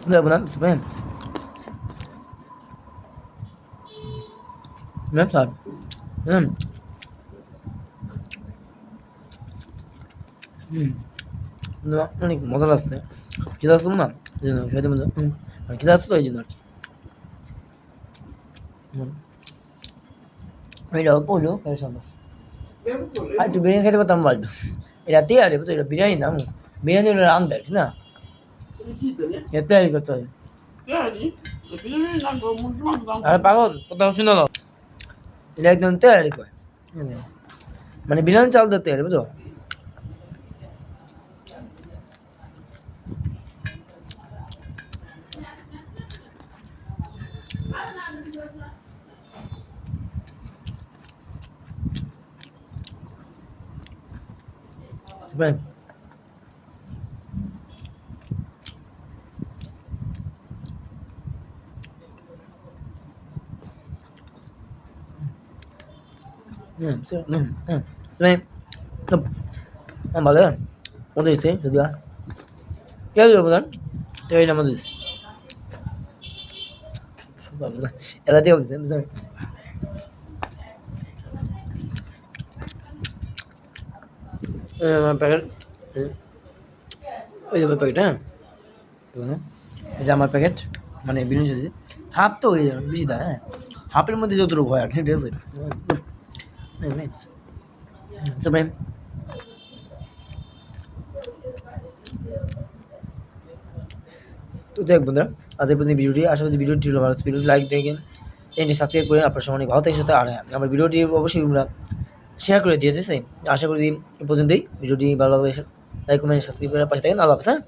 Benar, sebenarnya. Benar, Sar. না অনেক মজা লাগছে। খিদে আসলো না এই জন্য খেতে মজা খিদে আসলো এই জন্য আর কি। এটা অল্প হলেও খাই সমস্যা। আর একটু বিরিয়ানি খেতে পারতাম বলতো। এটা তৈরি বুঝতো, এটা বিরিয়ানি না, বিরিয়ানি হলো রান দেয় না, এটা তৈরি করতে হয়। আরে পাগল কোথাও শুনে দাও, এটা একদম তৈরি করে, মানে বিরিয়ানি চাল দিয়ে তৈরি বুঝো। Sebenarnya. Sebenarnya. Boleh kan? Udah isi sudah. Ya sudah bukan? Ya ini nama tulis. এটা ঠিক আছে বুঝলেন। আমার প্যাকেট, ওই যে প্যাকেট, হ্যাঁ এটা আমার প্যাকেট, মানে বিরিয়ানি যদি হাফ তো হয়ে যাবে, বেশি দেয়, হ্যাঁ হাফের মধ্যে যতটুকু হয় আর কি, ঠিক আছে। তো দেখ বন্ধুরা, আজ এই পর্যন্ত ভিডিওটি, আশা করি ভিডিওটি ভালো, ভিডিওটি লাইক দেখেন, চ্যানেলটি সাবস্ক্রাইব করে আপনার সময় অনেক ভালো থেকে সাথে, আর আমার ভিডিওটি অবশ্যই তোমরা শেয়ার করে দিয়ে দিয়েছে। আশা করি এই পর্যন্তই, ভিডিওটি ভালো লাগলে লাইক কমেন্ট সাবস্ক্রাইব করে পাশে থাকেন। আল্লাহ হাফেজ, হ্যাঁ।